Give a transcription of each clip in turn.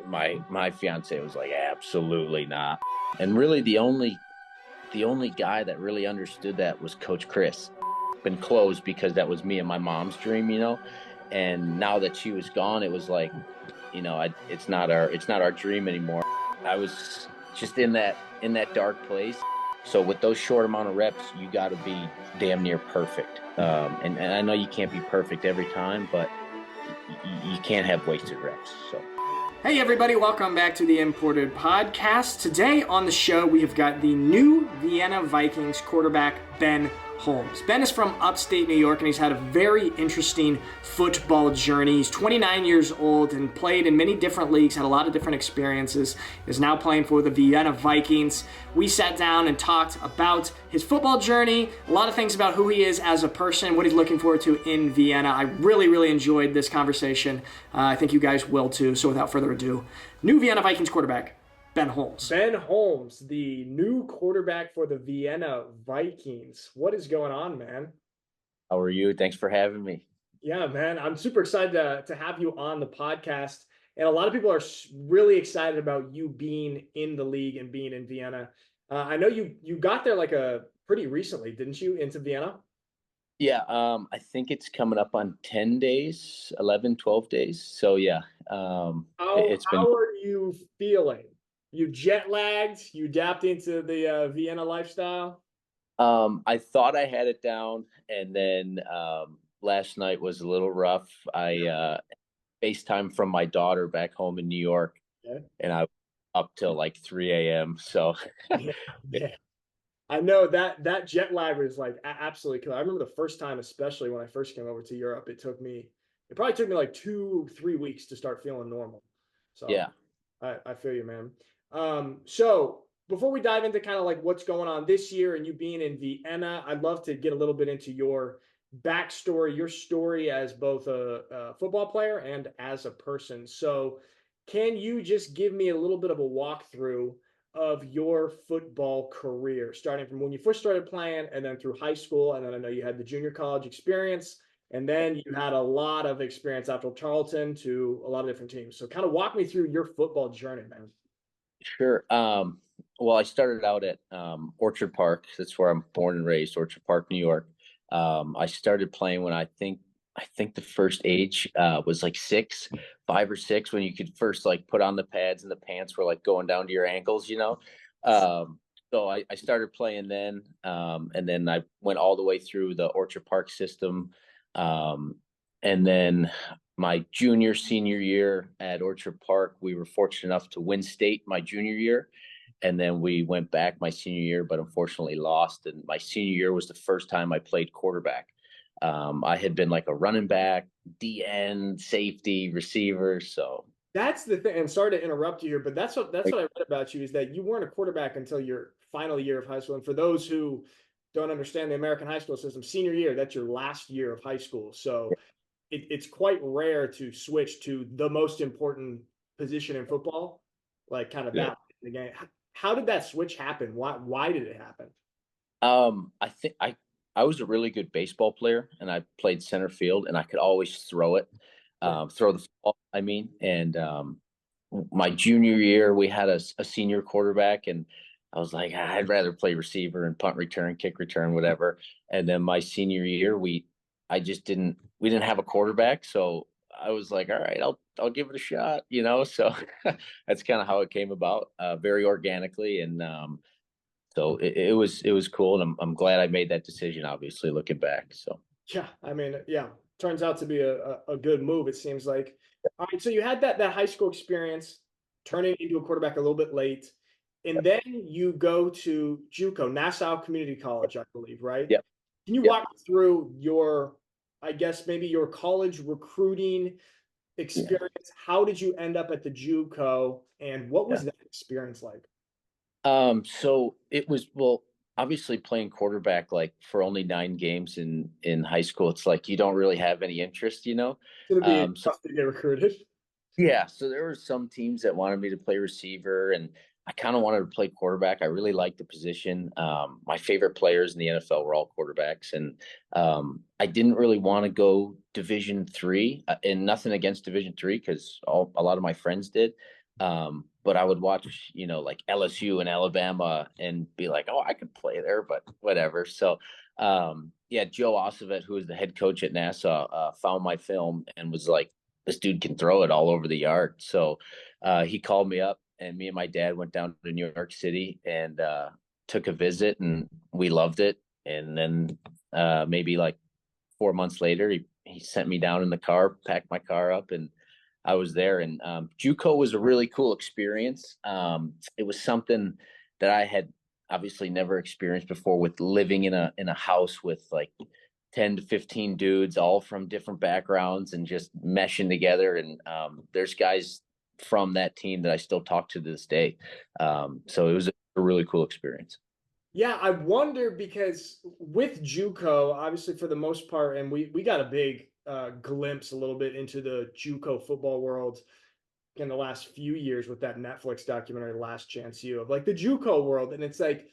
my fiance was like, absolutely not. And really the only guy that really understood that was Coach Chris. Been closed because that was me and my mom's dream. And now that she was gone, it was like, it's not our dream anymore. I was just in that dark place. So with those short amount of reps, you got to be damn near perfect. And I know you can't be perfect every time, but you can't have wasted reps. So. Hey everybody, welcome back to the Imported Podcast. Today on the show we have got the new Vienna Vikings quarterback, Ben Holmes. Ben is from upstate New York and he's had a very interesting football journey. He's 29 years old and played in many different leagues, had a lot of different experiences, is now playing for the Vienna Vikings. We sat down and talked about his football journey, a lot of things about who he is as a person, what he's looking forward to in Vienna. I really enjoyed this conversation. I think you guys will too. So without further ado, new Vienna Vikings quarterback, Ben Holmes. Ben Holmes, the new quarterback for the Vienna Vikings. What is going on, man? How are you? Thanks for having me. Yeah, man. I'm super excited to have you on the podcast. And a lot of people are really excited about you being in the league and being in Vienna. I know you got there pretty recently, didn't you, into Vienna? Yeah, I think it's coming up on 10 days, 11, 12 days. So yeah, How are you feeling? You jet lagged? You adapting to the Vienna lifestyle? I thought I had it down, and then last night was a little rough. I FaceTime from my daughter back home in New York, Yeah. and I was up till like 3 a.m. So Yeah. I know that jet lag was like absolutely killer. I remember the first time, especially when I first came over to Europe, it probably took me like 2-3 weeks to start feeling normal. So yeah. I feel you, man. So before we dive into kind of like what's going on this year and you being in Vienna, I'd love to get a little bit into your backstory, your story as both a football player and as a person. So can you just give me a little bit of a walkthrough of your football career, starting from when you first started playing and then through high school? And then I know you had the junior college experience, and then you had a lot of experience after Tarleton to a lot of different teams. So kind of walk me through your football journey, man. Sure. Well, I started out at Orchard Park. That's where I'm born and raised, Orchard Park, New York. I started playing when I think the first age was like 5 or 6, when you could first like put on the pads and the pants were like going down to your ankles. So I started playing then, and then I went all the way through the Orchard Park system. And then my senior year at Orchard Park, we were fortunate enough to win state my junior year. And then we went back my senior year, but unfortunately lost. And my senior year was the first time I played quarterback. I had been like a running back, DN, safety, receiver. So That's the thing. And sorry to interrupt you here, but that's what I read about you, is that you weren't a quarterback until your final year of high school. And for those who don't understand the American high school system, senior year, that's your last year of high school. So it's quite rare to switch to the most important position in football, like kind of yeah. that in the game. How did that switch happen? Why did it happen? I think I was a really good baseball player, and I played center field, and I could always throw it, throw the ball. I mean, and my junior year we had a senior quarterback, and I was like, I'd rather play receiver and punt return, kick return, whatever. And then my senior year, we didn't have a quarterback, so I was like, all right, I'll give it a shot. So that's kind of how it came about, very organically, and so it was cool, and I'm glad I made that decision. Obviously, looking back, so Yeah, I mean, yeah, turns out to be a good move, it seems like. All right, so you had that high school experience, turning into a quarterback a little bit late, and then you go to JUCO, Nassau Community College, I believe, right? yep, Can you yep, walk me through I guess maybe your college recruiting yeah, experience? How did you end up at the JUCO, and what yeah. was that experience like? So it was, well, obviously playing quarterback like for only 9 games in high school, it's like you don't really have any interest. It's gonna be So tough to get recruited. yeah, so there were some teams that wanted me to play receiver, and I kind of wanted to play quarterback. I really liked the position. My favorite players in the NFL were all quarterbacks, and I didn't really want to go Division 3, and nothing against Division 3 because a lot of my friends did. But I would watch, like LSU and Alabama and be like, oh, I could play there, but whatever. So, yeah, Joe Ossovet, who was the head coach at Nassau, found my film and was like, this dude can throw it all over the yard. So, he called me up, and me and my dad went down to New York City and took a visit, and we loved it. And then maybe like 4 months later, he sent me down in the car, packed my car up, and I was there. And JUCO was a really cool experience. It was something that I had obviously never experienced before, with living in a house with like 10 to 15 dudes, all from different backgrounds, and just meshing together. And there's guys from that team that I still talk to this day. So it was a really cool experience. Yeah, I wonder because with JUCO, obviously for the most part, and we got a big glimpse a little bit into the JUCO football world in the last few years with that Netflix documentary, Last Chance U, of like the JUCO world. And it's like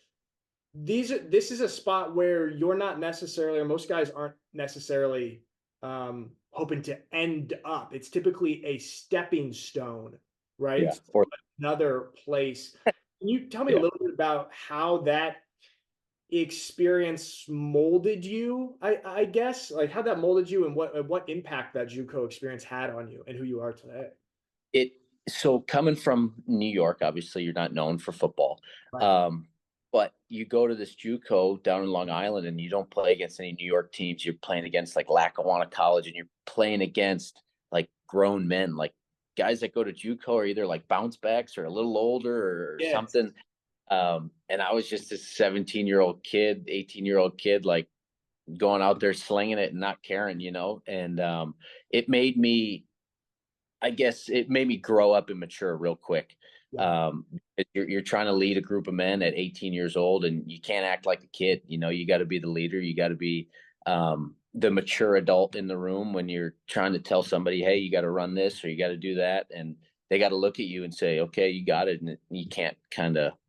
this is a spot where you're not necessarily, or most guys aren't necessarily hoping to end up. It's typically a stepping stone, right? Yeah. To another place. Can you tell me a Yeah. little bit about how that experience molded you? I guess, like how that molded you, and what impact that JUCO experience had on you and who you are today. It So coming from New York, obviously you're not known for football. Right. But you go to this JUCO down in Long Island, and you don't play against any New York teams. You're playing against like Lackawanna College, and you're playing against like grown men, like guys that go to JUCO are either like bounce backs or a little older or Yes. something. And I was just this 17-year-old kid, 18-year-old kid, like going out there slinging it and not caring. And it made me, I guess it made me grow up and mature real quick. Yeah. Um, you're trying to lead a group of men at 18 years old, and you can't act like a kid. You got to be the leader. You got to be the mature adult in the room when you're trying to tell somebody, hey, you got to run this or you got to do that. And they got to look at you and say, okay, you got it. And you can't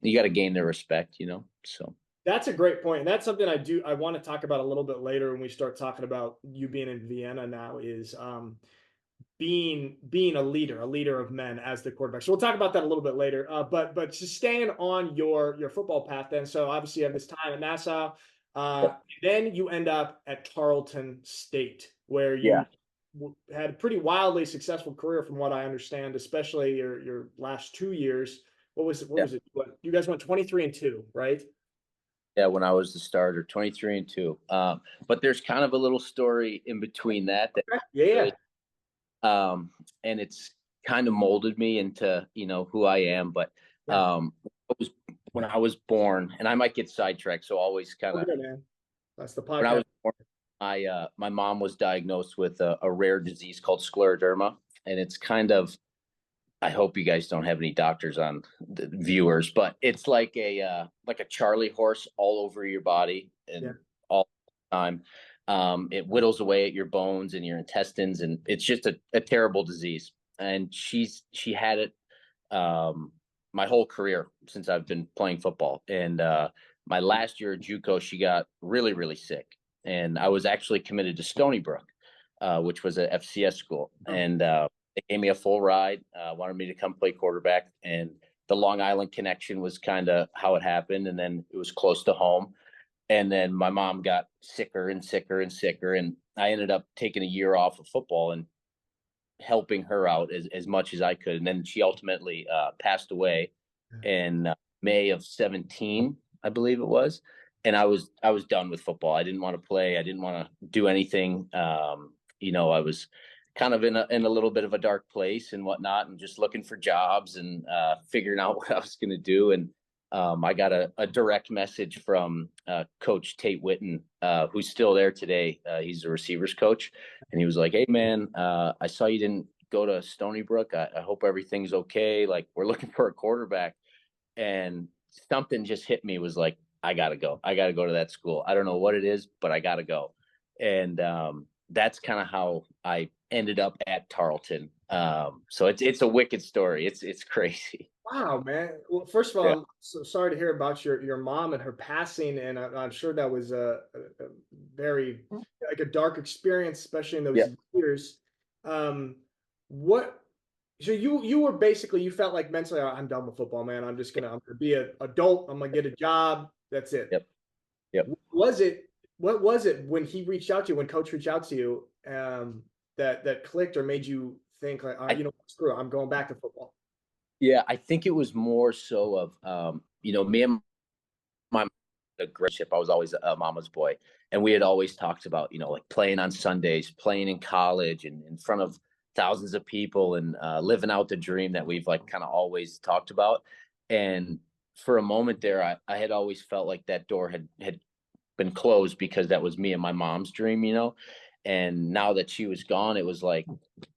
you got to gain their respect. So. That's a great point. And that's something I want to talk about a little bit later when we start talking about you being in Vienna now, is being a leader of men as the quarterback. So we'll talk about that a little bit later. But just staying on your football path then. So obviously you have this time at Nassau. Then you end up at Tarleton State, where you Yeah. had a pretty wildly successful career from what I understand, especially your last 2 years. What was it? You guys went 23-2, right? Yeah, when I was the starter, 23-2. But there's kind of a little story in between that Yeah. really, and it's kind of molded me into who I am. But when I was born, and I might get sidetracked, so always kind of. Man. That's the When I podcast. was born, my mom was diagnosed with a rare disease called scleroderma, and it's kind of, I hope you guys don't have any doctors on the viewers, but it's like a Charlie horse all over your body and all the time. It whittles away at your bones and your intestines, and it's just a terrible disease. And she had it my whole career since I've been playing football. And my last year at JUCO, she got really, really sick, and I was actually committed to Stony Brook, which was a FCS school, and they gave me a full ride, wanted me to come play quarterback, and the Long Island connection was kind of how it happened. And then it was close to home. And then my mom got sicker and sicker and sicker. And I ended up taking a year off of football and helping her out as much as I could. And then she ultimately passed away in May of 17, I believe it was. And I was done with football. I didn't want to play. I didn't want to do anything. I was kind of in a little bit of a dark place and whatnot, and just looking for jobs and figuring out what I was going to do. And I got a direct message from Coach Tate Witten, who's still there today. He's a receivers coach. And he was like, hey, man, I saw you didn't go to Stony Brook. I hope everything's okay. Like, we're looking for a quarterback. And something just hit me, was like, I got to go. I got to go to that school. I don't know what it is, but I got to go. And that's kind of how I ended up at Tarleton. So it's a wicked story. It's crazy. Wow, man. Well, first of all, I'm so sorry to hear about your mom and her passing, and I'm sure that was a very like a dark experience, especially in those years. What So you were basically, you felt like mentally, "Oh, I'm done with football, man. I'm gonna be an adult. I'm gonna get a job. That's it." Yep. Yep. Was it what was it when he reached out to you, when coach reached out to you, that clicked or made you think like, all right, I screw it, I'm going back to football. Yeah, I think it was more so of me and my a great ship. I was always a mama's boy, and we had always talked about like playing on Sundays, playing in college, and in front of thousands of people, and living out the dream that we've like kind of always talked about. And for a moment there, I had always felt like that door had been closed because that was me and my mom's dream. And now that she was gone, it was like,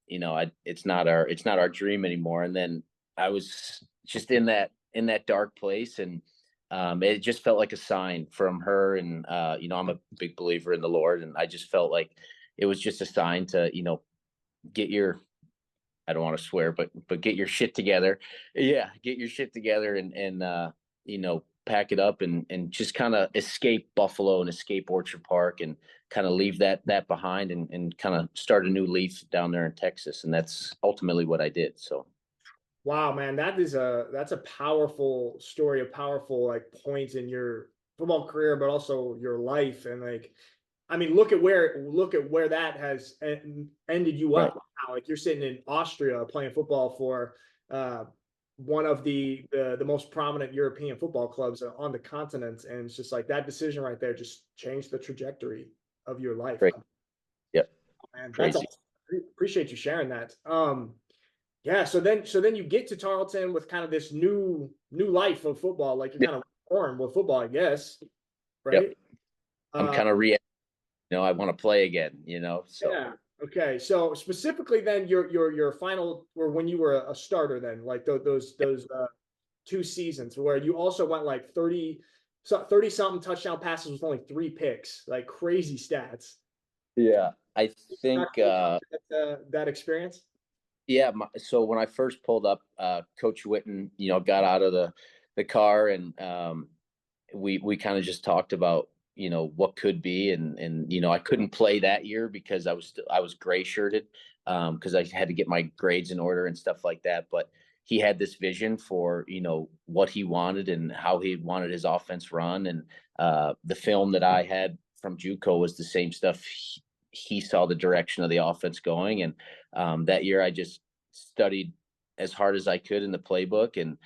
it's not our dream anymore. And then I was just in that dark place, and it just felt like a sign from her. And I'm a big believer in the Lord, and I just felt like it was just a sign to get your, I don't want to swear, but get your shit together. Yeah, get your shit together, and pack it up, and just kind of escape Buffalo and escape Orchard Park, and kind of leave that behind, and kind of start a new leaf down there in Texas. And that's ultimately what I did. So Wow, man, that's a powerful story, a powerful like point in your football career, but also your life. And like, I mean, look at where that has ended you right, up now. Like you're sitting in Austria playing football for uh, one of the most prominent European football clubs on the continent, and it's just like that decision right there just changed the trajectory of your life. great, yep, Man, that's crazy. awesome. Appreciate you sharing that. Yeah, so then you get to Tarleton with kind of this new life of football, like you're Yep, kind of born with football, I guess, yep. right? I'm Uh, kind of I want to play again. So yeah. Okay. So specifically, then your final, or when you were a starter, then like those 2 seasons where you also went like 30 something touchdown passes with only 3 picks, like crazy stats. yeah, I Not think close to that experience. yeah. So when I first pulled up, Coach Witten, got out of the car, and we kind of just talked about what could be. And I couldn't play that year because I was gray shirted, because I had to get my grades in order and stuff like that. But he had this vision for what he wanted and how he wanted his offense run. And the film that I had from JUCO was the same stuff. He saw the direction of the offense going. And that year I just studied as hard as I could in the playbook, and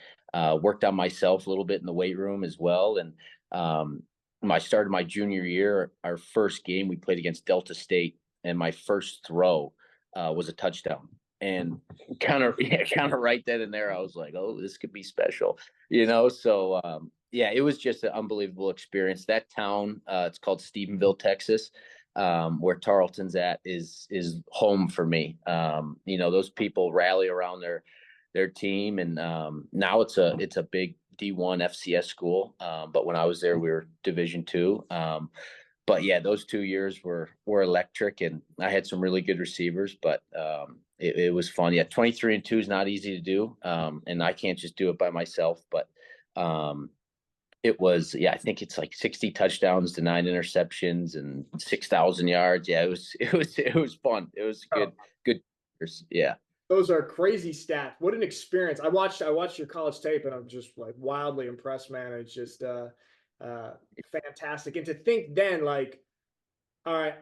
worked on myself a little bit in the weight room as well. And I started my junior year. Our first game we played against Delta State, and my first throw was a touchdown. And kind of right then and there, I was like, "Oh, this could be special." So yeah, it was just an unbelievable experience. That town, it's called Stephenville, Texas, where Tarleton's at, is home for me. Those people rally around their team, and now it's a big D1 FCS school. But when I was there, we were Division II. But yeah, those 2 years were electric, and I had some really good receivers. But it was fun. Yeah, 23-2 is not easy to do, and I can't just do it by myself. But it was, yeah, I think it's like 60 touchdowns to 9 interceptions and 6,000 yards. Yeah, it was fun. It was Oh, good. Yeah. those are crazy stats. What an experience. I watched your college tape and I'm just like wildly impressed, man. It's just uh fantastic. And to think then like, all right,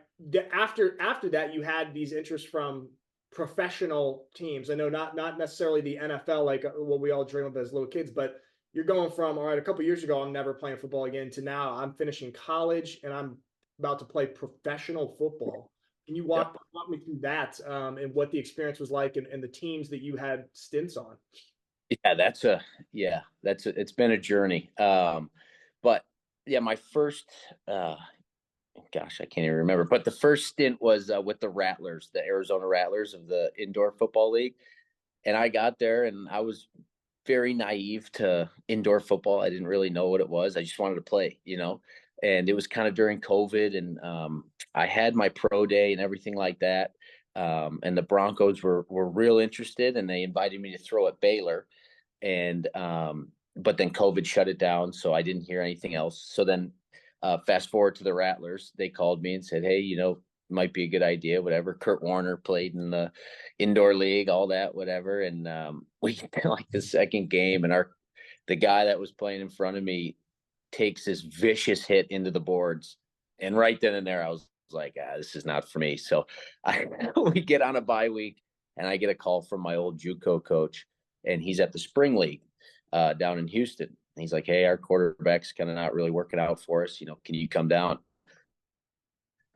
after that you had these interests from professional teams. I know not necessarily the NFL like what we all dream of as little kids, but you're going from, all right, a couple years ago I'm never playing football again, to now I'm finishing college and I'm about to play professional football. Can you Yep. walk me through that, and what the experience was like, and the teams that you had stints on? Yeah, it's been a journey. But yeah, my first, gosh, I can't even remember, but the first stint was with the Rattlers, the Arizona Rattlers of the Indoor Football League. And I got there, and I was very naive to indoor football. I didn't really know what it was. I just wanted to play. And it was kind of during COVID, and I had my pro day and everything like that. And the Broncos were real interested, and they invited me to throw at Baylor. And but then COVID shut it down, so I didn't hear anything else. So then, fast forward to the Rattlers, they called me and said, "Hey, might be a good idea, whatever. Kurt Warner played in the indoor league, all that, whatever. And we get like the second game, and the guy that was playing in front of me takes this vicious hit into the boards. And right then and there, I was like, this is not for me. So we get on a bye week, and I get a call from my old JUCO coach, and he's at the spring league down in Houston. And he's like, hey, our quarterback's kind of not really working out for us. Can you come down?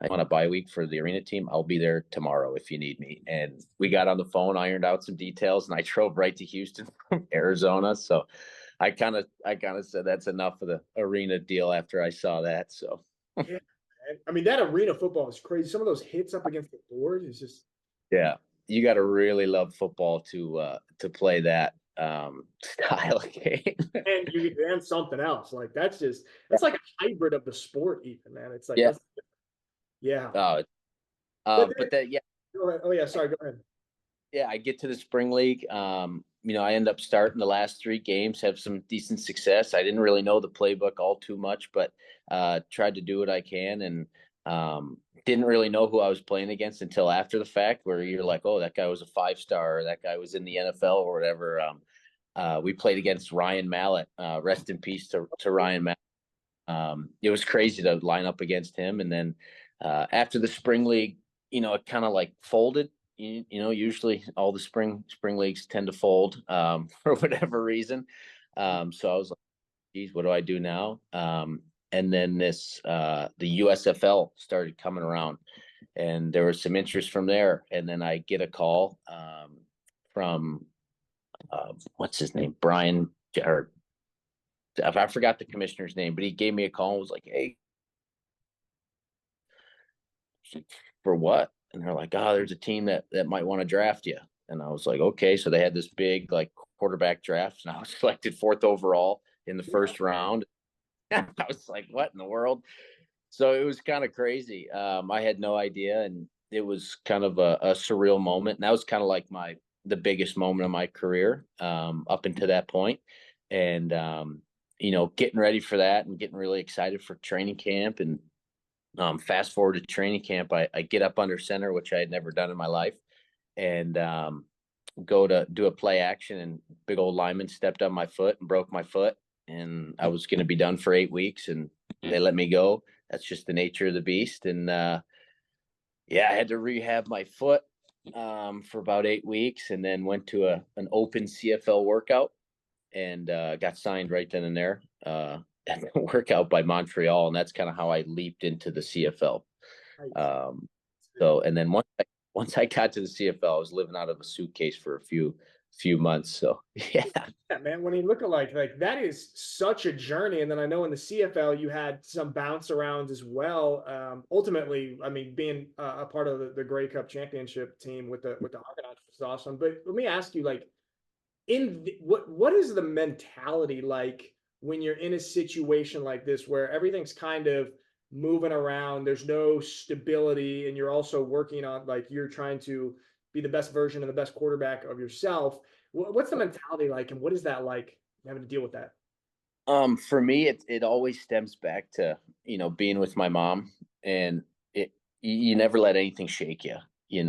I'm on a bye week for the arena team. I'll be there tomorrow if you need me. And we got on the phone, ironed out some details, and I drove right to Houston from Arizona. So I kind of said that's enough of the arena deal after I saw that. So yeah, I mean, that arena football is crazy. Some of those hits up against the board is just, yeah, you got to really love football to play that style of game. and something else. Like that's like a hybrid of the sport, even, man. It's like, Yeah. yeah. But that, yeah. Go ahead. Oh yeah, sorry, go ahead. Yeah, I get to the spring league. I end up starting the last 3 games, have some decent success. I didn't really know the playbook all too much, but tried to do what I can, and didn't really know who I was playing against until after the fact, where you're like, oh, that guy was a 5-star, or that guy was in the NFL or whatever. We played against Ryan Mallett. Rest in peace to Ryan Mallett. It was crazy to line up against him. And then after the spring league, it kind of like folded. Usually all the spring leagues tend to fold for whatever reason. So I was like, geez, what do I do now? And then the USFL started coming around, and there was some interest from there. And then I get a call from what's his name, Brian, or I forgot the commissioner's name, but he gave me a call and was like, hey, for what? And they're like, oh, there's a team that might want to draft you. And I was like, okay. So they had this big like quarterback draft, and I was selected 4th overall in the first round. I was like, what in the world? So it was kind of crazy. I had no idea, and it was kind of a surreal moment. And that was kind of like the biggest moment of my career up until that point. And getting ready for that and getting really excited for training camp. And fast forward to training camp, I get up under center, which I had never done in my life, and go to do a play action, and big old lineman stepped on my foot and broke my foot, and I was going to be done for 8 weeks, and they let me go. That's just the nature of the beast. And I had to rehab my foot for about 8 weeks, and then went to an open CFL workout, and got signed right then and there. Workout by Montreal, and that's kind of how I leaped into the CFL. And then once I got to the CFL, I was living out of a suitcase for a few months. So yeah, man. When you look at like that is such a journey. And then I know in the CFL you had some bounce arounds as well. Ultimately, I mean, being a part of the Grey Cup championship team with the Argonauts was awesome. But let me ask you, like, what is the mentality like when you're in a situation like this where everything's kind of moving around, there's no stability, and you're also working on, like, you're trying to be the best version and the best quarterback of yourself? What's the mentality like, and what is that like, having to deal with that? For me, it always stems back to being with my mom, and you never let anything shake you. You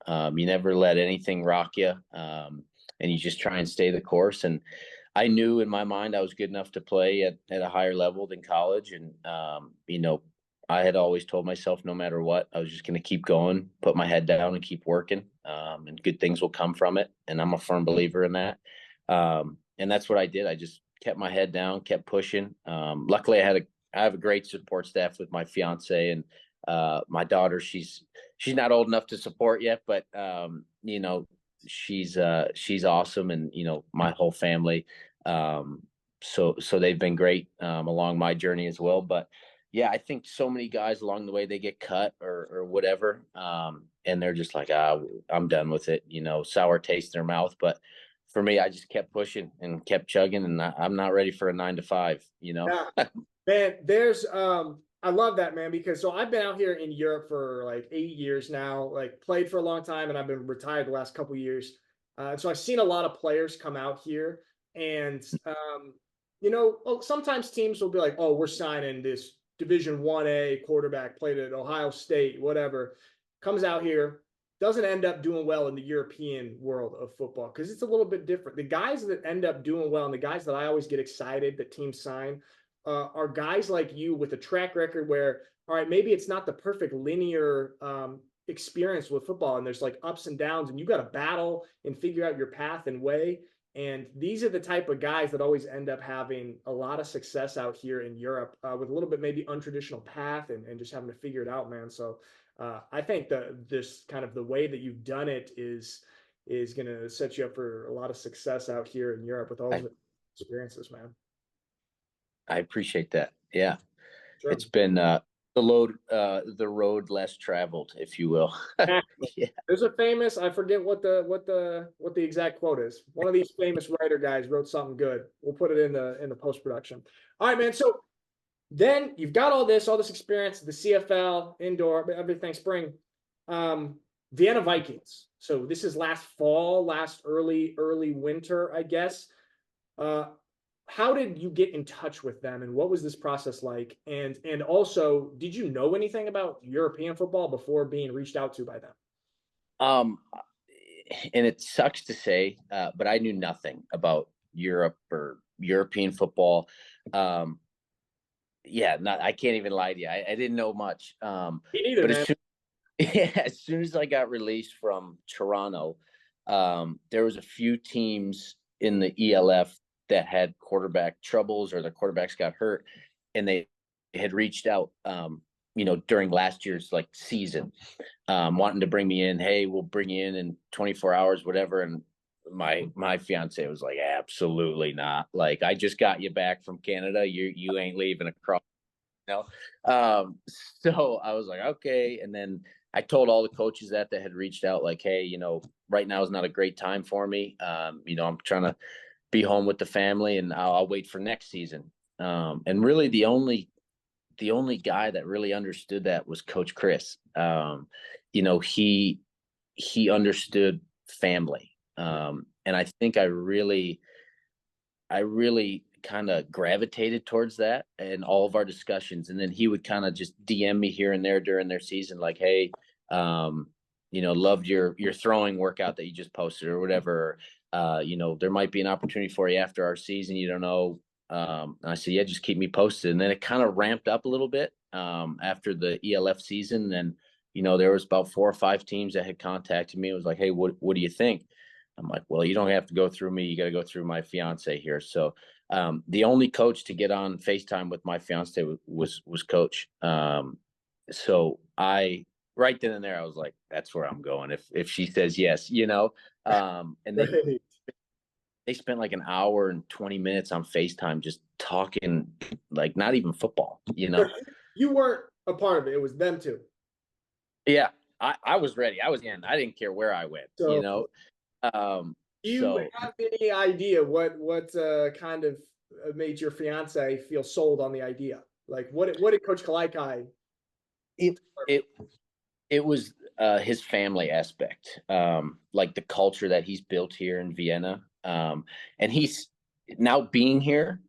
never let anything rock you, and you just try and stay the course. And I knew in my mind I was good enough to play at a higher level than college. And, I had always told myself no matter what, I was just going to keep going, put my head down and keep working, and good things will come from it. And I'm a firm believer in that. And that's what I did. I just kept my head down, kept pushing. Luckily I have a great support staff with my fiance and my daughter. She's not old enough to support yet, but she's awesome, and my whole family, so they've been great along my journey as well. But yeah, I think so many guys along the way, they get cut or whatever, and they're just like, I'm done with it, sour taste in their mouth. But for me, I just kept pushing and kept chugging, and I'm not ready for a 9 to 5. Yeah. Man, there's I love that, man, because so I've been out here in Europe for like 8 years now, like played for a long time, and I've been retired the last couple of years. So I've seen a lot of players come out here, and sometimes teams will be like, "Oh, we're signing this Division 1A quarterback, played at Ohio State, whatever." comes out here, doesn't end up doing well in the European world of football because it's a little bit different. The guys that end up doing well and the guys that I always get excited that teams sign are guys like you with a track record where, all right, maybe it's not the perfect linear experience with football and there's like ups and downs and you got to battle and figure out your path and way. And these are the type of guys that always end up having a lot of success out here in Europe with a little bit maybe untraditional path and just having to figure it out, man. So I think this kind of the way that you've done it is going to set you up for a lot of success out here in Europe with all the experiences, man. I appreciate that. Yeah. Sure. It's been the road less traveled, if you will. Yeah. There's a famous, I forget what the exact quote is. One of these famous writer guys wrote something good. We'll put it in the post-production. All right, man. So then you've got all this experience, the CFL, indoor, everything, spring. Vienna Vikings. So this is last fall, last early winter, I guess. How did you get in touch with them and what was this process like? And also, did you know anything about European football before being reached out to by them? And it sucks to say, but I knew nothing about Europe or European football. Yeah, I can't even lie to you. I didn't know much. Me neither, but man. as soon as I got released from Toronto, there was a few teams in the ELF that had quarterback troubles or the quarterbacks got hurt, and they had reached out, during last year's like season, wanting to bring me in. Hey, we'll bring you in 24 hours, whatever. And my fiance was like, absolutely not. Like, I just got you back from Canada. You ain't leaving across, So I was like, okay. And then I told all the coaches that had reached out, like, hey, right now is not a great time for me. I'm trying to be home with the family and I'll wait for next season. And really the only guy that really understood that was Coach Chris. He understood family. And I think I really kind of gravitated towards that in all of our discussions. And then he would kind of just DM me here and there during their season, like, hey, loved your throwing workout that you just posted or whatever. There might be an opportunity for you after our season. You don't know. And I said, yeah, just keep me posted. And then it kind of ramped up a little bit after the ELF season. And, there was about 4 or 5 teams that had contacted me. It was like, hey, what do you think? I'm like, well, you don't have to go through me. You got to go through my fiance here. So the only coach to get on FaceTime with my fiance was Coach. So I, right then and there, I was like, that's where I'm going. If she says yes, and they spent like an hour and 20 minutes on FaceTime just talking, like not even football, You weren't a part of it. It was them too. Yeah, I was ready. I was in. I didn't care where I went, So, do you have any idea what kind of made your fiance feel sold on the idea? Like what did Coach Kalaikai? It was his family aspect, like the culture that he's built here in Vienna. And he's now being here,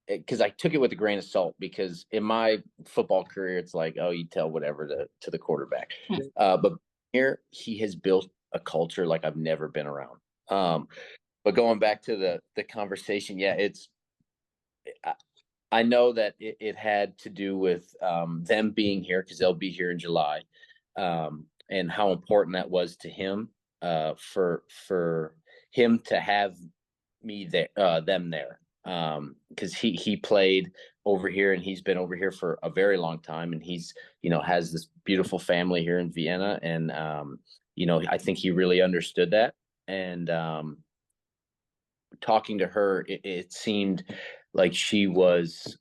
because I took it with a grain of salt, because in my football career, it's like, oh, you tell whatever to the quarterback. But here he has built a culture like I've never been around. But going back to the conversation, yeah, I know that it had to do with them being here because they'll be here in July, and how important that was to him, for him to have me there, them there, because he played over here and he's been over here for a very long time, and he's has this beautiful family here in Vienna, and I think he really understood that. And talking to her, it seemed like she was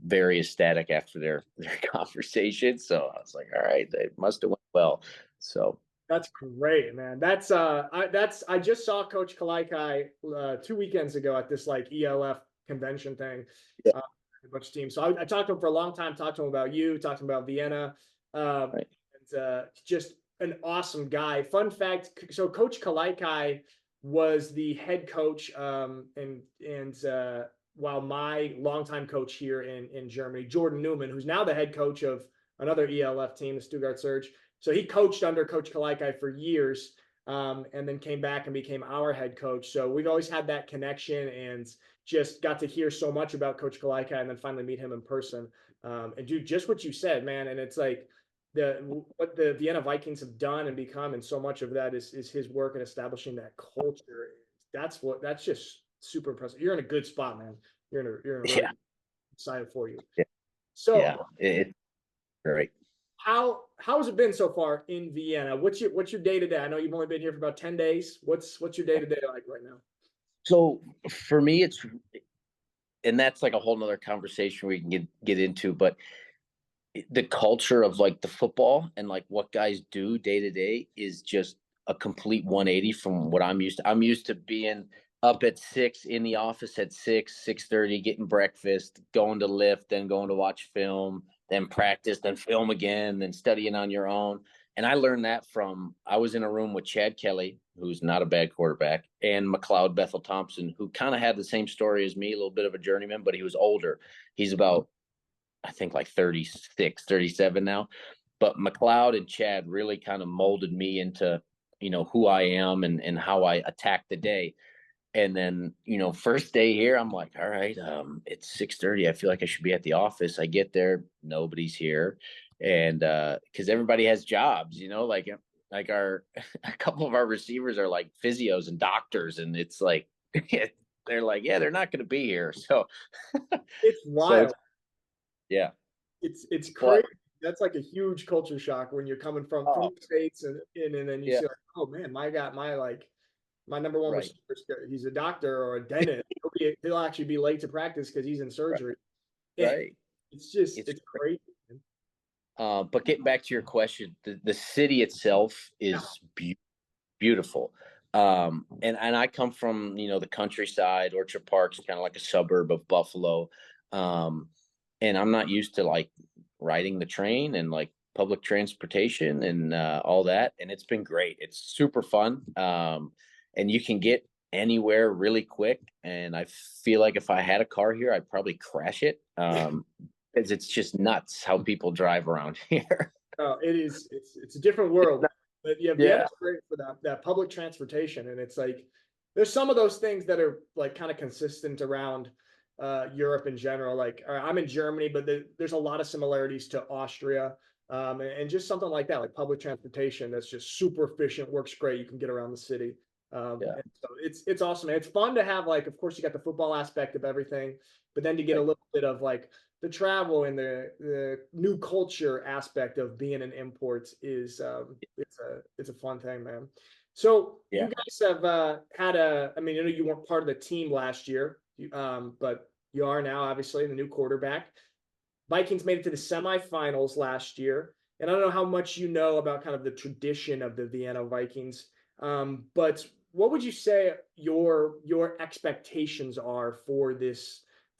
very ecstatic after their conversation. So I was like, all right, they must have went well. So that's great, man. I just saw Coach Kalaikai 2 weekends ago at this like ELF convention thing. Yeah. A bunch of teams. So I talked to him for a long time, talked to him about you, talked to him about Vienna. Right. And just an awesome guy. Fun fact, so Coach Kalaikai was the head coach, and while my longtime coach here in Germany, Jordan Newman, who's now the head coach of another ELF team, the Stuttgart Surge, So he coached under Coach Kalaikai for years, and then came back and became our head coach. So we've always had that connection, and just got to hear so much about Coach Kalaikai, and then finally meet him in person. And do just what you said, man. And it's like what the Vienna Vikings have done and become, and so much of that is his work in establishing that culture. That's just super impressive. You're in a good spot, man. You're in a really excited for you. Yeah. So It's great. how has it been so far in Vienna? What's your day to day? I know you've only been here for about 10 days. What's your day to day like right now? So for me, and that's like a whole nother conversation we can get into, but the culture of like the football and like what guys do day to day is just a complete 180 from what I'm used to. I'm used to being up at 6 in the office at 6:30, getting breakfast, going to lift, then going to watch film, then practice, then film again, then studying on your own. And I learned that I was in a room with Chad Kelly, who's not a bad quarterback, and McLeod Bethel Thompson, who kind of had the same story as me, a little bit of a journeyman, but he was older. He's about, I think, like 36, 37 now. But McLeod and Chad really kind of molded me into, who I am and how I attack the day. And then, first day here, I'm like, all right, it's 6:30. I feel like I should be at the office. I get there, nobody's here. And because everybody has jobs, like a couple of our receivers are like physios and doctors, and it's like they're like, yeah, they're not going to be here. So it's wild. Yeah. It's crazy. That's like a huge culture shock when you're coming from the States, and then you see, like, oh man, my number one receiver, he's a doctor or a dentist. He'll actually be late to practice because he's in surgery. Right. It's crazy. But getting back to your question, the city itself is beautiful. And I come from, the countryside. Orchard Park's kind of like a suburb of Buffalo. And I'm not used to like riding the train and like public transportation and all that. And it's been great. It's super fun. And you can get anywhere really quick. And I feel like if I had a car here, I'd probably crash it. Because it's just nuts how people drive around here. Oh, it's a different world. But yeah, it's great for that public transportation. And it's like, there's some of those things that are like kind of consistent around Europe in general. Like I'm in Germany, but there's a lot of similarities to Austria, and just something like that, like public transportation that's just super efficient, works great. You can get around the city. And so it's awesome. And it's fun to have, like, of course you got the football aspect of everything, but then to get a little bit of like the travel and the new culture aspect of being an import is it's a fun thing, man. So you guys have had I mean, I know you weren't part of the team last year, but you are now, obviously, the new quarterback. Vikings made it to the semifinals last year. And I don't know how much you know about kind of the tradition of the Vienna Vikings, but what would you say your expectations are for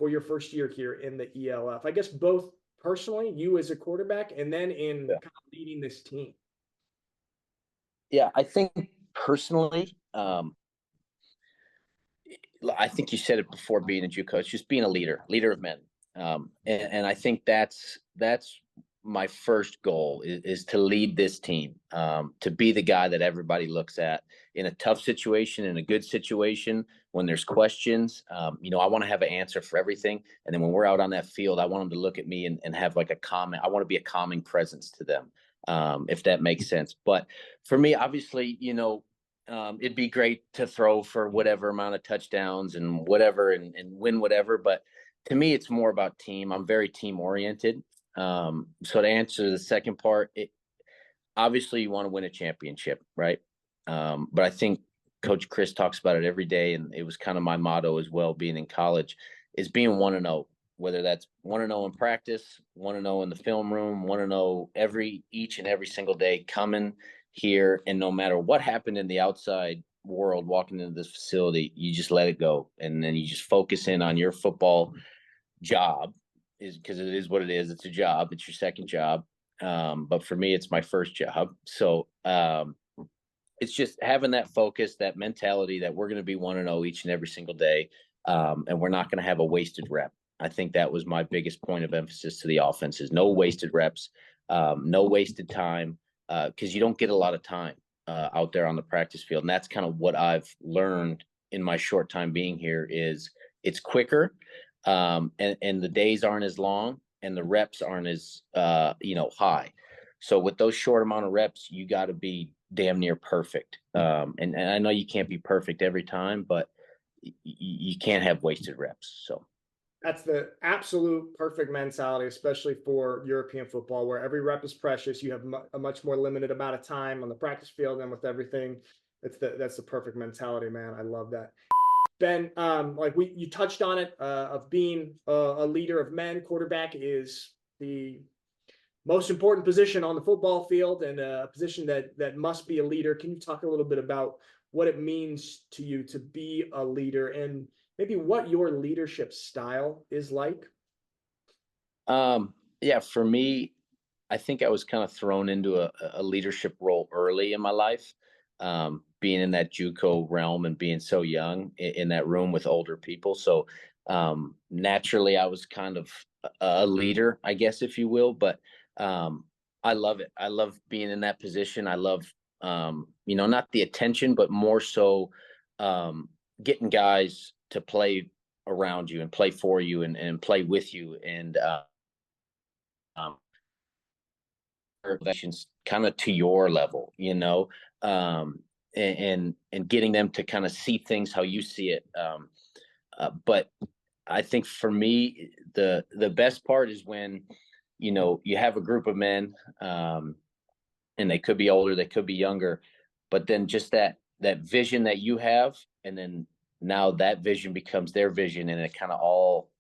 your first year here in the ELF? I guess both personally, you as a quarterback, and then in kind of leading this team. Yeah, I think personally, I think you said it before, being a Jew coach, just being a leader of men. And I think that's my first goal is to lead this team, to be the guy that everybody looks at in a tough situation, in a good situation, when there's questions. I want to have an answer for everything. And then when we're out on that field, I want them to look at me and have like a comment. I want to be a calming presence to them, if that makes sense. But for me, obviously, it'd be great to throw for whatever amount of touchdowns and whatever and win whatever. But to me, it's more about team. I'm very team oriented. So to answer the second part, obviously you want to win a championship, right? But I think Coach Chris talks about it every day, and it was kind of my motto as well, being in college, is being 1-0, whether that's 1-0 in practice, 1-0 in the film room, 1-0 each and every single day coming here. And no matter what happened in the outside world, walking into this facility, you just let it go. And then you just focus in on your football job, because it is what it is. It's a job. It's your second job. But for me, it's my first job. So it's just having that focus, that mentality that we're going to be 1-0 each and every single day. And we're not going to have a wasted rep. I think that was my biggest point of emphasis to the offense, is no wasted reps, no wasted time. because you don't get a lot of time out there on the practice field. And that's kind of what I've learned in my short time being here is it's quicker, and the days aren't as long and the reps aren't as high. So with those short amount of reps, you got to be damn near perfect. And I know you can't be perfect every time, but you can't have wasted reps. So That's the absolute perfect mentality, especially for European football, where every rep is precious. You have a much more limited amount of time on the practice field and with everything. That's the perfect mentality, man. I love that. Ben, like you touched on it, of being a leader of men. Quarterback is the most important position on the football field and a position that must be a leader. Can you talk a little bit about what it means to you to be a leader and maybe what your leadership style is like? Yeah, for me, I think I was kind of thrown into a leadership role early in my life, being in that JUCO realm and being so young in that room with older people. So naturally, I was kind of a leader, I guess, if you will. But I love it. I love being in that position. I love, not the attention, but more so getting guys to play around you and play for you and play with you. And um, kind of to your level, and getting them to kind of see things how you see it. But I think for me, the best part is when, you have a group of men, and they could be older, they could be younger, but then just that vision that you have, and then now that vision becomes their vision, and it kind of all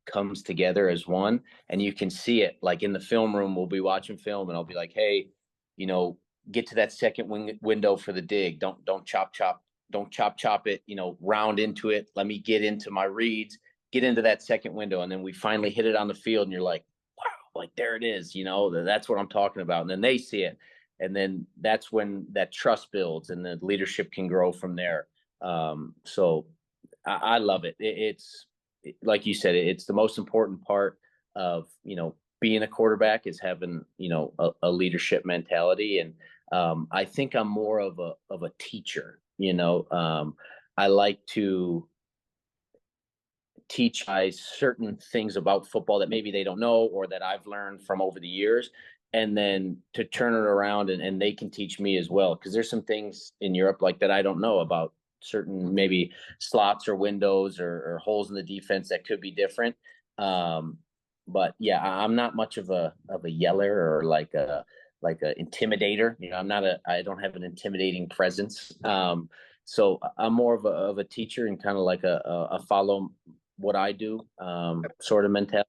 comes together as one, and you can see it. Like in the film room, we'll be watching film and I'll be like, hey, get to that second window for the dig. Don't chop it, round into it. Let me get into my reads, get into that second window. And then we finally hit it on the field and you're like, wow, like there it is, that's what I'm talking about. And then they see it. And then that's when that trust builds and the leadership can grow from there. So I love it. It's like you said, it's the most important part of, being a quarterback is having, a leadership mentality. And I think I'm more of a teacher, I like to teach guys certain things about football that maybe they don't know or that I've learned from over the years, and then to turn it around and they can teach me as well. Because there's some things in Europe like that I don't know about, certain maybe slots or windows or holes in the defense that could be different. But yeah, I'm not much of a yeller or like a intimidator. I don't have an intimidating presence. So I'm more of a teacher and kind of like a follow what I do sort of mentality.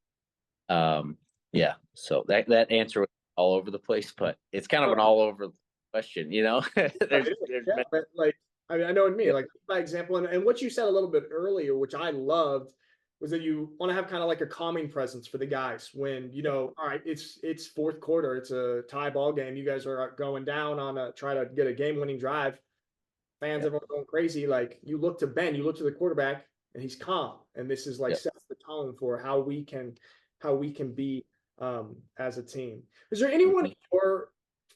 Yeah, so that answer was all over the place, but it's kind of an all over question, there's Yeah, but like, I mean, I know in me, like my example, and what you said a little bit earlier, which I loved, was that you want to have kind of like a calming presence for the guys when, all right, it's fourth quarter, it's a tie ball game. You guys are going down on try to get a game winning drive. Fans, everyone going crazy. Like you look to Ben, you look to the quarterback, and he's calm. And this is like sets the tone for how we can be as a team. Is there anyone in your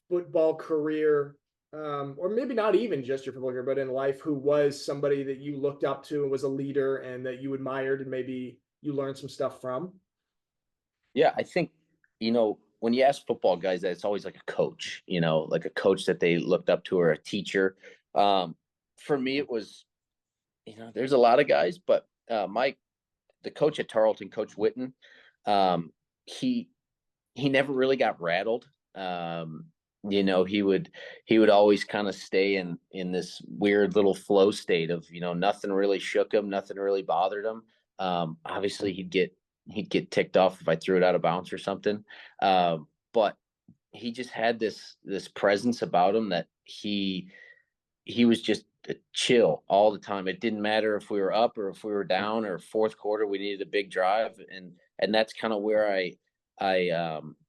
football career, or maybe not even just your football career, but in life, who was somebody that you looked up to and was a leader and that you admired and maybe you learned some stuff from? Yeah, I think, when you ask football guys that, it's always like a coach, like a coach that they looked up to or a teacher. For me, it was, there's a lot of guys, but the coach at Tarleton, Coach Witten, he never really got rattled. He would always kind of stay in this weird little flow state of, nothing really shook him, nothing really bothered him. Obviously he'd get ticked off if I threw it out of bounds or something. But he just had this presence about him that he was just chill all the time. It didn't matter if we were up or if we were down, or fourth quarter we needed a big drive, and that's kind of where I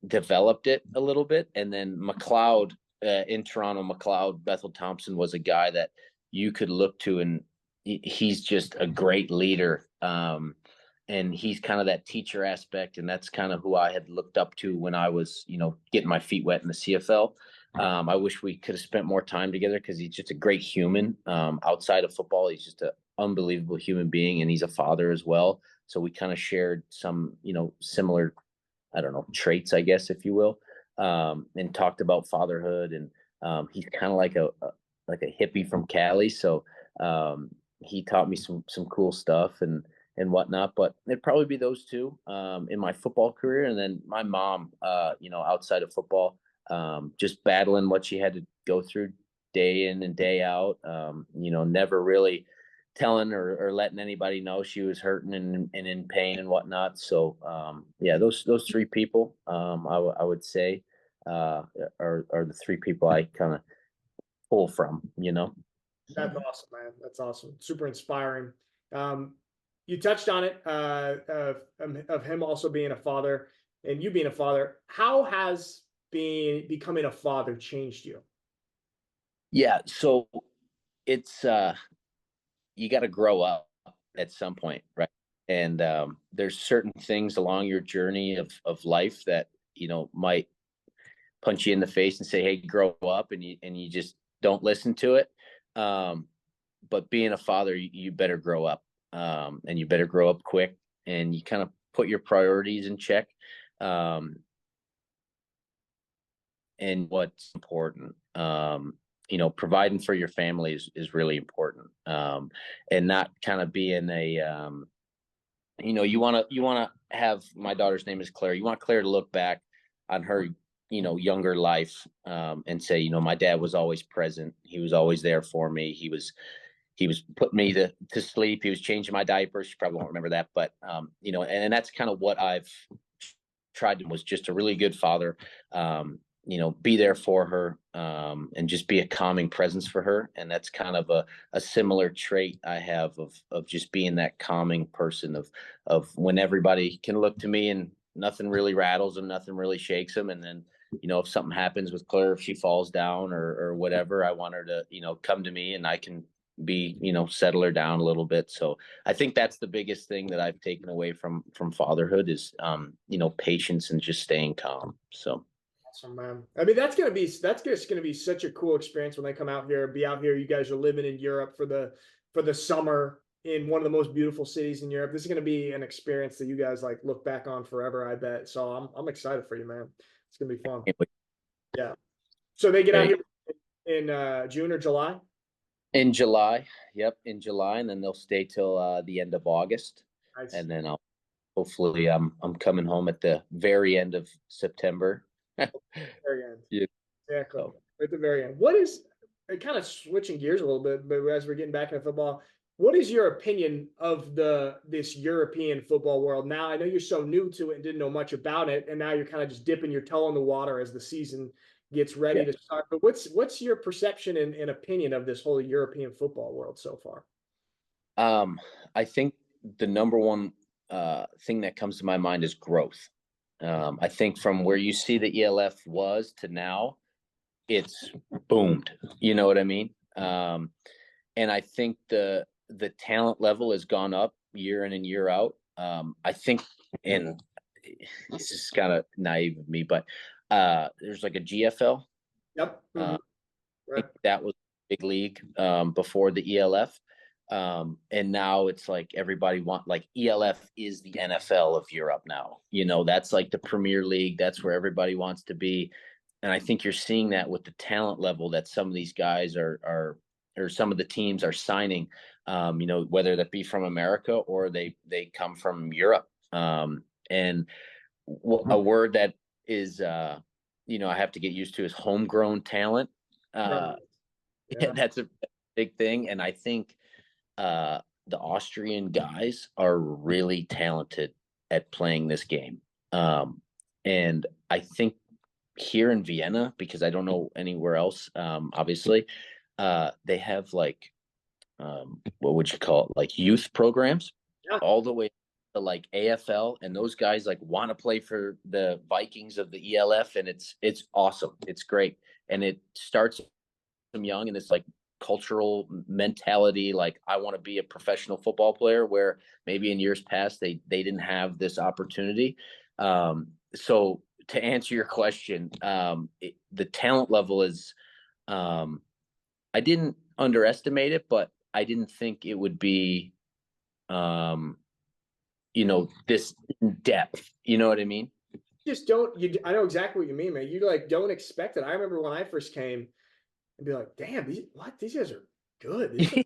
developed it a little bit. And then McLeod, in Toronto, Bethel Thompson was a guy that you could look to, and he's just a great leader. And he's kind of that teacher aspect, and that's kind of who I had looked up to when I was, getting my feet wet in the CFL. I wish we could have spent more time together because he's just a great human. Outside of football, he's just an unbelievable human being, and he's a father as well. So we kind of shared some, similar, I don't know, traits, I guess, if you will, and talked about fatherhood. And he's kind of like a hippie from Cali, so he taught me some cool stuff and whatnot. But it'd probably be those two in my football career, and then my mom, outside of football, just battling what she had to go through day in and day out. Never really telling or letting anybody know she was hurting and in pain and whatnot. So yeah, those three people, I would say, are the three people I kind of pull from. That's awesome, man. That's awesome. Super inspiring. You touched on it, of him also being a father and you being a father. How has becoming a father changed you? Yeah, so it's you got to grow up at some point, right? And there's certain things along your journey of life that might punch you in the face and say, "Hey, grow up," and you just don't listen to it. But being a father, you better grow up, and you better grow up quick, and you kind of put your priorities in check, and what's important. Providing for your family is really important, and not kind of being a you want to have, my daughter's name is Claire. You want Claire to look back on her younger life, and say, my dad was always present. He was always there for me. He was putting me to sleep. He was changing my diapers. She probably won't remember that, but and that's kind of what I've tried to, was just a really good father. Be there for her, and just be a calming presence for her. And that's kind of a similar trait I have of just being that calming person of when everybody can look to me and nothing really rattles them, nothing really shakes them. And then, if something happens with Claire, if she falls down or whatever, I want her to, come to me and I can be, settle her down a little bit. So I think that's the biggest thing that I've taken away from fatherhood is, patience and just staying calm. So. Awesome, man. I mean, that's just gonna be such a cool experience when they come out here, be out here. You guys are living in Europe for the summer in one of the most beautiful cities in Europe. This is gonna be an experience that you guys like look back on forever, I bet. So I'm excited for you, man. It's gonna be fun. Yeah. So they get out here in June or July? In July. Yep, in July, and then they'll stay till the end of August. Nice. And then hopefully I'm coming home at the very end of September. Very end. Yeah. Exactly. So. At the very end. What is, kind of switching gears a little bit, but as we're getting back into football, what is your opinion of this European football world now? I know you're so new to it and didn't know much about it, and now you're kind of just dipping your toe in the water as the season gets ready to start. But what's your perception and opinion of this whole European football world so far? I think the number one thing that comes to my mind is growth. I think from where you see the ELF was to now, it's boomed. You know what I mean? And I think the talent level has gone up year in and year out. I think, and this is kind of naive of me, but there's like a GFL. Yep. Mm-hmm. I think that was a big league before the ELF. And now it's like everybody like ELF is the NFL of Europe now. That's like the Premier League. That's where everybody wants to be. And I think you're seeing that with the talent level that some of these guys or some of the teams are signing, whether that be from America or they come from Europe. And a word that is, I have to get used to is homegrown talent. Yeah. That's a big thing. And I think the Austrian guys are really talented at playing this game. And I think here in Vienna, because I don't know anywhere else, obviously, they have like, what would you call it? Like youth programs, all the way to like AFL. And those guys like want to play for the Vikings of the ELF. And it's awesome. It's great. And it starts them young, and it's like cultural mentality, like I want to be a professional football player, where maybe in years past they didn't have this opportunity. So to answer your question, the talent level is, I didn't underestimate it, but I didn't think it would be, this depth. You know what I mean? Just don't you I know exactly what you mean, man. You like don't expect it. I remember when I first came and be like, damn, these guys are good. These guys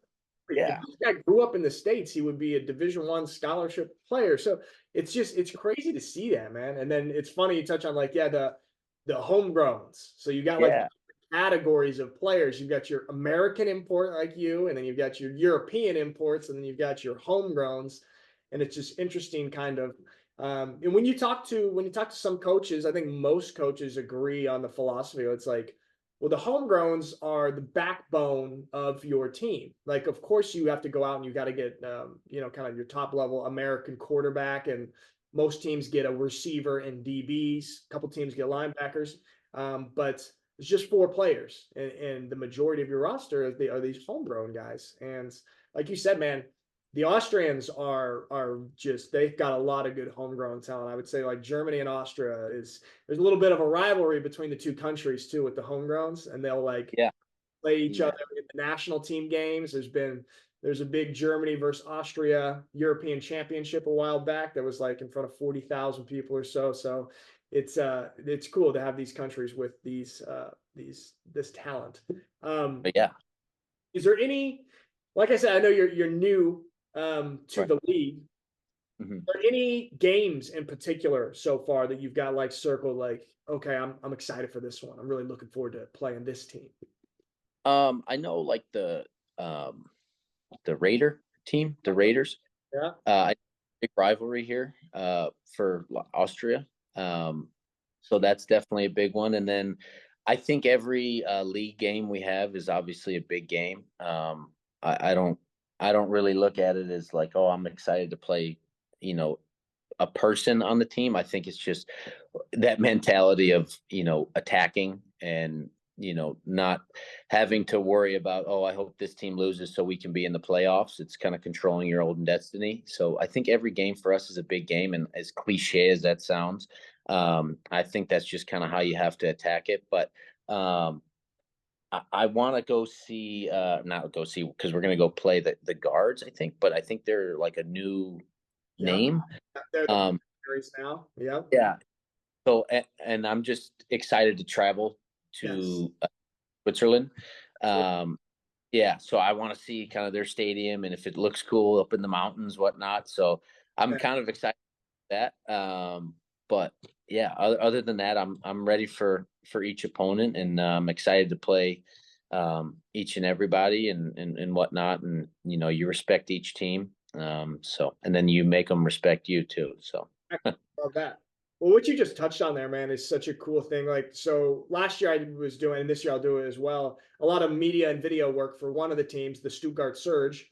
if Yeah. this guy grew up in the States, he would be a Division I scholarship player. So it's crazy to see that, man. And then it's funny you touch on like, yeah, the homegrowns. So you got like Yeah. categories of players. You've got your American import like you, and then you've got your European imports, and then you've got your homegrowns. And it's just interesting kind of and when you talk to some coaches, I think most coaches agree on the philosophy. It's like, well, the homegrowns are the backbone of your team. Like, of course, you have to go out and you got to get, kind of your top level American quarterback, and most teams get a receiver and DBs. A couple teams get linebackers, but it's just 4 players, and the majority of your roster are these homegrown guys. And like you said, man, the Austrians are just they've got a lot of good homegrown talent. I would say like Germany and Austria there's a little bit of a rivalry between the two countries too with the homegrowns, and they'll like Yeah. play each Yeah. other in the national team games. There's a big Germany versus Austria European Championship a while back that was like in front of 40,000 people or so. So it's cool to have these countries with this talent. But yeah. Is there any, like I said, I know you're new to Right. the league. Mhm. Are there any games in particular so far that you've got like circled, like, okay, I'm excited for this one. I'm really looking forward to playing this team. I know like the Raider team, the Raiders. Yeah. Big rivalry here for Austria. So that's definitely a big one. And then I think every league game we have is obviously a big game. I don't really look at it as like, oh, I'm excited to play, a person on the team. I think it's just that mentality of, attacking and, not having to worry about, oh, I hope this team loses so we can be in the playoffs. It's kind of controlling your own destiny. So I think every game for us is a big game. And as cliche as that sounds, I think that's just kind of how you have to attack it. But I want to go see, not go see, because we're going to go play the guards, I think. But I think they're like a new name. They're the Um, series now. Yeah. yeah. So, and I'm just excited to travel Yes. to Switzerland. Yeah, so I want to see kind of their stadium and if it looks cool up in the mountains, whatnot. So I'm kind of excited about that. But yeah, other than that, I'm ready for each opponent, and I'm excited to play each and everybody and whatnot. And you respect each team. So and then you make them respect you too. So Love that. Well, what you just touched on there, man, is such a cool thing. Like, so last year I was doing, and this year I'll do it as well, a lot of media and video work for one of the teams, the Stuttgart Surge.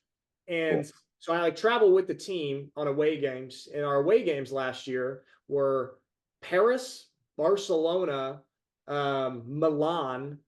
And Cool. so I like travel with the team on away games. And our away games last year were Paris, Barcelona, Milan,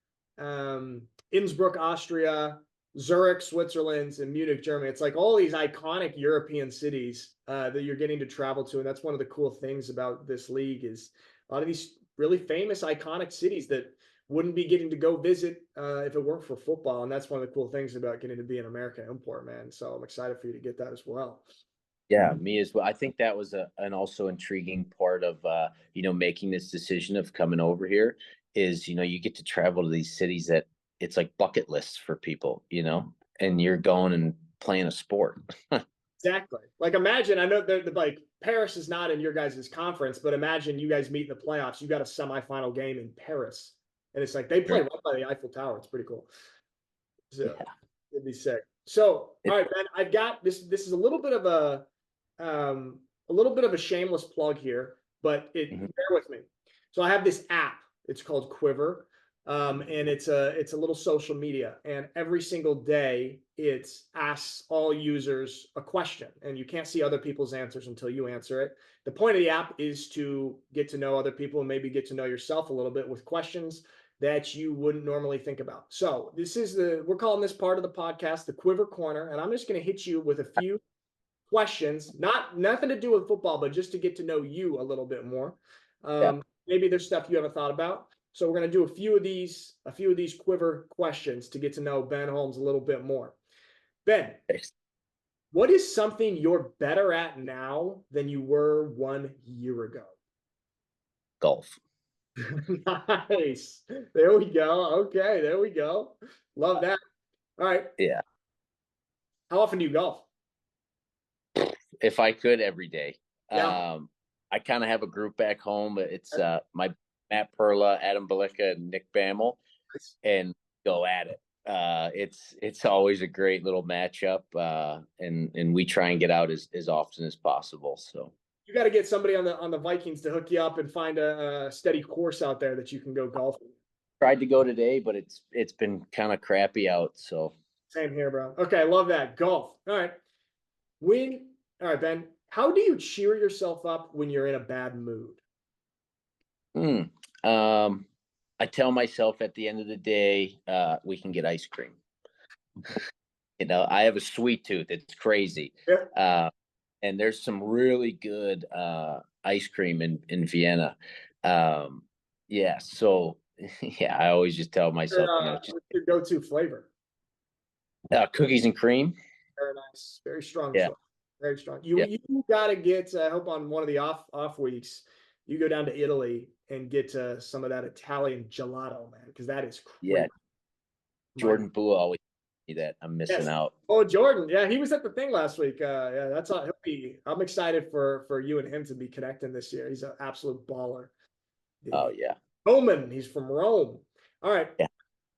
Innsbruck, Austria, Zurich, Switzerland, and Munich, Germany. It's like all these iconic European cities that you're getting to travel to. And that's one of the cool things about this league is a lot of these really famous, iconic cities that wouldn't be getting to go visit if it weren't for football. And that's one of the cool things about getting to be an American import, man. So I'm excited for you to get that as well. Yeah, me as well. I think that was an also intriguing part of making this decision of coming over here is you get to travel to these cities that it's like bucket lists for people, and you're going and playing a sport. Exactly. Like imagine, I know that like Paris is not in your guys' conference, but imagine you guys meet in the playoffs. You got a semifinal game in Paris, and it's like they play right by the Eiffel Tower. It's pretty cool. So Yeah. it'd be sick. So all right, Ben, I've got this. This is a little bit of a shameless plug here, but bear with me. So I have this app. It's called Quiver. And it's a little social media, and every single day it asks all users a question, and you can't see other people's answers until you answer it. The point of the app is to get to know other people and maybe get to know yourself a little bit with questions that you wouldn't normally think about. So we're calling this part of the podcast the Quiver Corner, and I'm just going to hit you with a few questions, nothing to do with football, but just to get to know you a little bit more. Yeah. Maybe there's stuff you haven't thought about. So we're going to do a few of these quiver questions to get to know Ben Holmes a little bit more. Ben, Thanks. what is something you're better at now than you were 1 year ago? Golf. Nice. There we go. Okay, there we go. Love that. All right. Yeah. How often do you golf? If I could, every day. Yeah. I kind of have a group back home. It's my Matt Perla, Adam Balicka, and Nick Bammel, and go at it. It's always a great little matchup, and we try and get out as often as possible. So You got to get somebody on the Vikings to hook you up and find a steady course out there that you can go golfing. tried to go today, but it's been kind of crappy out. So Same here, bro. Okay, I love that. Golf. All right. All right, Ben, how do you cheer yourself up when you're in a bad mood? I tell myself at the end of the day, we can get ice cream. I have a sweet tooth. It's crazy. Yeah. And there's some really good ice cream in Vienna. Yeah. So yeah, I always just tell myself, What's your go-to flavor? cookies and cream. Very nice. Very strong. Yeah. Choice. Very strong. Yeah. You got to get, I hope on one of the off weeks, you go down to Italy and get some of that Italian gelato, man, because that is crazy. Yeah. Jordan Bua always told me that I'm missing out. Oh, Jordan. Yeah, he was at the thing last week. Yeah, that's all. I'm excited for you and him to be connecting this year. He's an absolute baller. Oh yeah. Roman. He's from Rome. All right. Yeah.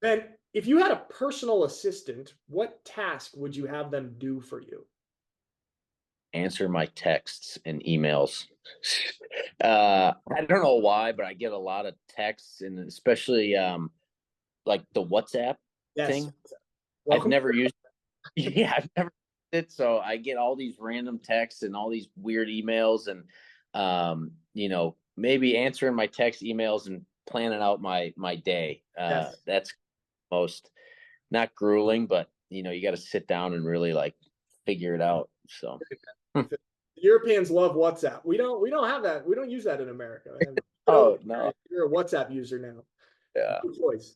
Ben, if you had a personal assistant, what task would you have them do for you? Answer my texts and emails. I don't know why, but I get a lot of texts, and especially like the WhatsApp thing. I've never used yeah, I've never used it. So I get all these random texts and all these weird emails, and maybe answering my text emails and planning out my day. That's most not grueling, but you got to sit down and really like figure it out. So the Europeans love WhatsApp. We don't have that. We don't use that in America. Oh no. You're a WhatsApp user now. Yeah. Good choice.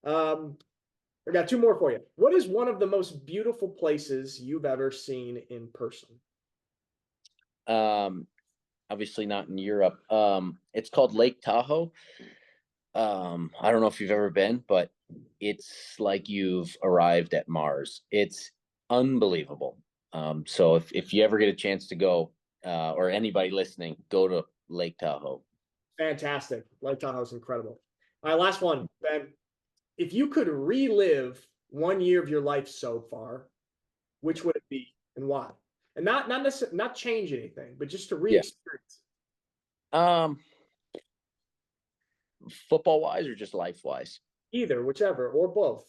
I got two more for you. What is one of the most beautiful places you've ever seen in person? Obviously not in Europe. It's called Lake Tahoe. I don't know if you've ever been, but it's like you've arrived at Mars. It's unbelievable. So if you ever get a chance to go, or anybody listening, go to Lake Tahoe. Fantastic. Lake Tahoe is incredible. All right, last one, Ben. If you could relive 1 year of your life so far, which would it be and why? And not necessarily not change anything, but just to re-experience. Football wise or just life wise? Either, whichever, or both.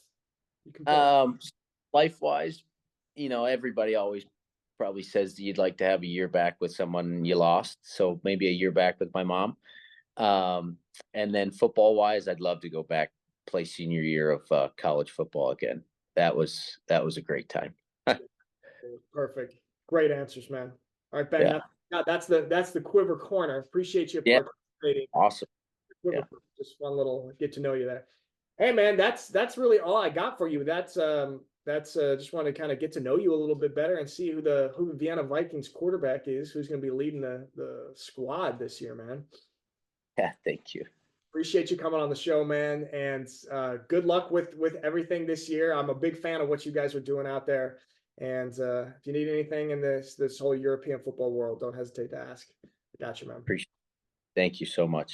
You can life wise, everybody always probably says that you'd like to have a year back with someone you lost. So maybe a year back with my mom. And then football wise, I'd love to go back, play senior year of college football again. That was a great time. Perfect. Great answers, man. All right, Ben. Yeah. That's the Quiver Corner. Appreciate you participating. Awesome. Yeah. Just one little get to know you there. Hey, man, that's really all I got for you. That's just want to kind of get to know you a little bit better and see who the Vienna Vikings quarterback is, who's going to be leading the squad this year, man. Yeah, thank you. Appreciate you coming on the show, man, and good luck with everything this year. I'm a big fan of what you guys are doing out there, and if you need anything in this whole European football world, don't hesitate to ask. I got you, man. Appreciate it. Thank you so much.